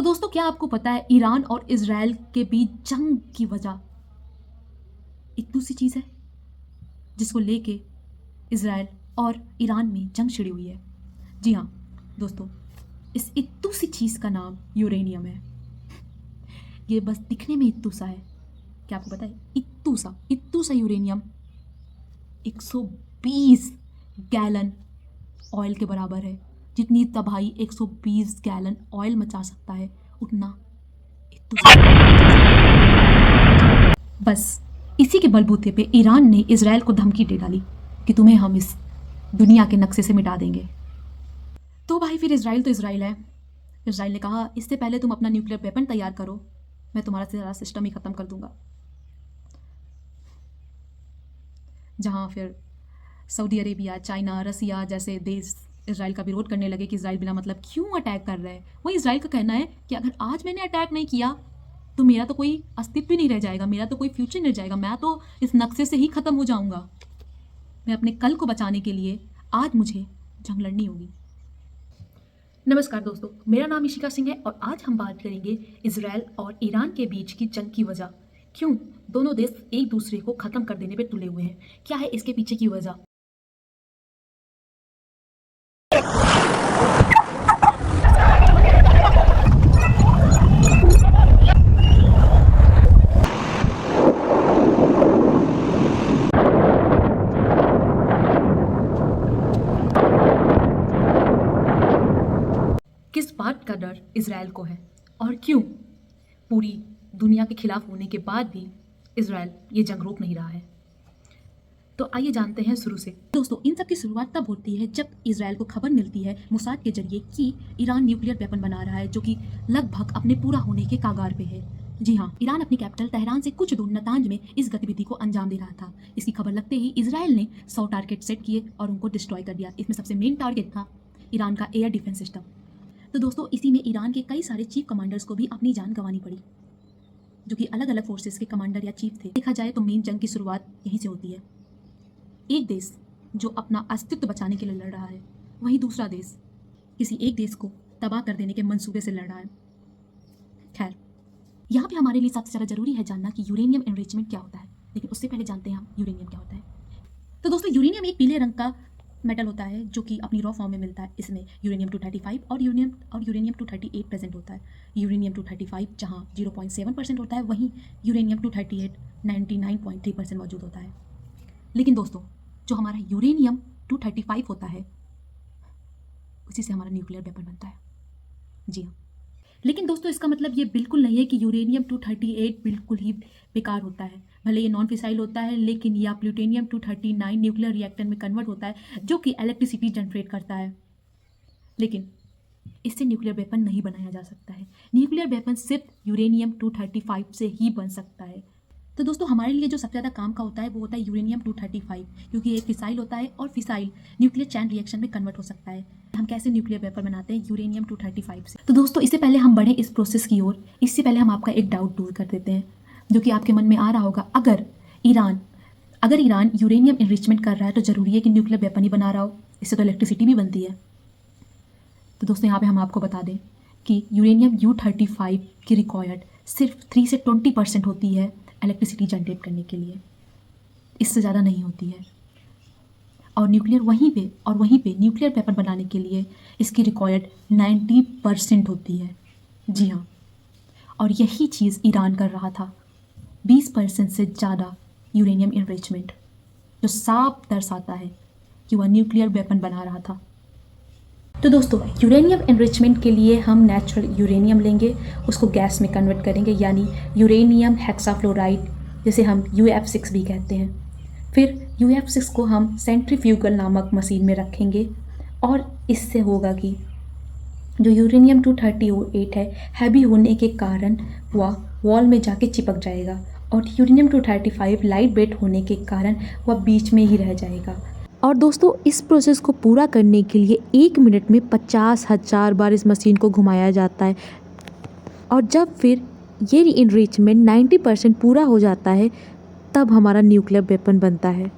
तो दोस्तों, क्या आपको पता है ईरान और इजराइल के बीच जंग की वजह एक दूसरी चीज़ है जिसको लेके इजराइल और ईरान में जंग छिड़ी हुई है। जी हाँ दोस्तों, इस इत्तू सी चीज़ का नाम यूरेनियम है। ये बस दिखने में इत्तू सा है, क्या आपको पता है इत्तू सा यूरेनियम 120 गैलन ऑयल के बराबर है। जितनी तबाही 120 गैलन ऑयल मचा सकता है, उतना इत्तू सा बस इसी के बलबूते पे ईरान ने इजराइल को धमकी दे डाली कि तुम्हें हम इस दुनिया के नक्शे से मिटा देंगे। तो भाई फिर इजराइल तो इजराइल है। इजराइल ने कहा इससे पहले तुम अपना न्यूक्लियर वेपन तैयार करो, मैं तुम्हारा सारा सिस्टम ही ख़त्म कर दूंगा। जहाँ फिर सऊदी अरेबिया, चाइना, रसिया जैसे देश इजराइल का विरोध करने लगे कि इजराइल बिना मतलब क्यों अटैक कर रहा है। वही इजराइल का कहना है कि अगर आज मैंने अटैक नहीं किया तो मेरा तो कोई अस्तित्व ही नहीं रह जाएगा, मेरा तो कोई फ्यूचर नहीं रह जाएगा, मैं तो इस नक्शे से ही ख़त्म हो जाऊंगा। मैं अपने कल को बचाने के लिए आज मुझे जंग लड़नी होगी। नमस्कार दोस्तों, मेरा नाम इशिका सिंह है और आज हम बात करेंगे इजराइल और ईरान के बीच की जंग की वजह। क्यों दोनों देश एक दूसरे को ख़त्म कर देने पे तुले हुए हैं, क्या है इसके पीछे की वजह। किस बात का डर इजराइल को है और क्यों पूरी दुनिया के खिलाफ होने के बाद भी इजराइल ये जंग रोक नहीं रहा है। तो आइए जानते हैं शुरू से। दोस्तों, इन सब की शुरुआत तब होती है जब इजराइल को खबर मिलती है मोसाद के जरिए कि ईरान न्यूक्लियर वेपन बना रहा है जो कि लगभग अपने पूरा होने के कागार पे है। जी हाँ, ईरान अपनी कैपिटल तेहरान से कुछ दूर नतांज में इस गतिविधि को अंजाम दे रहा था। इसकी खबर लगते ही इजराइल ने 100 टारगेट सेट किए और उनको डिस्ट्रॉय कर दिया। इसमें सबसे मेन टारगेट था ईरान का एयर डिफेंस सिस्टम। तो दोस्तों, इसी में ईरान के कई सारे चीफ कमांडर्स को भी अपनी जान गंवानी पड़ी, जो कि अलग अलग फोर्सेस के कमांडर या चीफ थे। देखा जाए तो मेन जंग की शुरुआत यहीं से होती है। एक देश जो अपना अस्तित्व बचाने के लिए लड़ रहा है, वहीं दूसरा देश किसी एक देश को तबाह कर देने के मंसूबे से लड़ रहा है। खैर, यहाँ पे हमारे लिए सबसे ज़्यादा जरूरी है जानना कि यूरेनियम एनरिचमेंट क्या होता है, लेकिन उससे पहले जानते हैं हम यूरेनियम क्या होता है। तो दोस्तों, यूरेनियम एक पीले रंग का मेटल होता है जो कि अपनी रॉ फॉर्म में मिलता है। इसमें यूरेनियम 235 और यूरेनियम 238 प्रेजेंट होता है। यूरेनियम 235 जहाँ 0.7% होता है, वहीं यूरेनियम 238 99.3% मौजूद होता है। लेकिन दोस्तों, जो हमारा यूरेनियम 235 होता है उसी से हमारा न्यूक्लियर वेपन बनता है। जी हाँ, लेकिन दोस्तों इसका मतलब ये बिल्कुल नहीं है कि यूरेनियम 238 बिल्कुल ही बेकार होता है। भले ये नॉन फिसाइल होता है, लेकिन यह प्लूटोनियम 239 न्यूक्लियर रिएक्टर में कन्वर्ट होता है जो कि इलेक्ट्रिसिटी जनरेट करता है। लेकिन इससे न्यूक्लियर वेपन नहीं बनाया जा सकता है। न्यूक्लियर वेपन सिर्फ यूरेनियम 235 से ही बन सकता है। तो दोस्तों, हमारे लिए जो सबसे ज़्यादा काम का होता है वो होता है यूरेनियम 235, क्योंकि ये फिसाइल होता है और फिसाइल न्यूक्लियर चैन रिएक्शन में कन्वर्ट हो सकता है। हम कैसे न्यूक्लियर वेपन बनाते हैं यूरेनियम 235 से। तो दोस्तों, इससे पहले हम बढ़े इस प्रोसेस की ओर, इससे पहले हम आपका एक डाउट दूर कर देते हैं जो कि आपके मन में आ रहा होगा। अगर ईरान यूरेनियम एनरिचमेंट कर रहा है तो ज़रूरी है कि न्यूक्लियर वेपन ही बना रहा हो, इससे तो इलेक्ट्रिसिटी भी बनती है। तो दोस्तों, यहाँ पर हम आपको बता दें कि यूरेनियम U35 की रिक्वायर्ड सिर्फ 3 से 20% होती है इलेक्ट्रिसिटी जनरेट करने के लिए, इससे ज़्यादा नहीं होती है। और वहीं पे न्यूक्लियर वेपन बनाने के लिए इसकी रिक्वायर्ड 90% होती है। जी हाँ, और यही चीज़ ईरान कर रहा था, 20% से ज़्यादा यूरेनियम एनरिचमेंट, जो साफ दर्शाता है कि वह न्यूक्लियर वेपन बना रहा था। तो दोस्तों, यूरेनियम एनरिचमेंट के लिए हम नेचुरल यूरेनियम लेंगे, उसको गैस में कन्वर्ट करेंगे, यानी यूरेनियम हेक्साफ्लोराइड, जिसे हम UF6 भी कहते हैं। फिर UF6 को हम सेंट्रीफ्यूगल नामक मशीन में रखेंगे और इससे होगा कि जो यूरेनियम 238 है, हैवी होने के कारण वह वॉल में जाके चिपक जाएगा और यूरेनियम 235 लाइट वेट होने के कारण वह बीच में ही रह जाएगा। और दोस्तों, इस प्रोसेस को पूरा करने के लिए 1 मिनट में 50,000 बार इस मशीन को घुमाया जाता है। और जब फिर ये एनरिचमेंट 90% पूरा हो जाता है, तब हमारा न्यूक्लियर वेपन बनता है।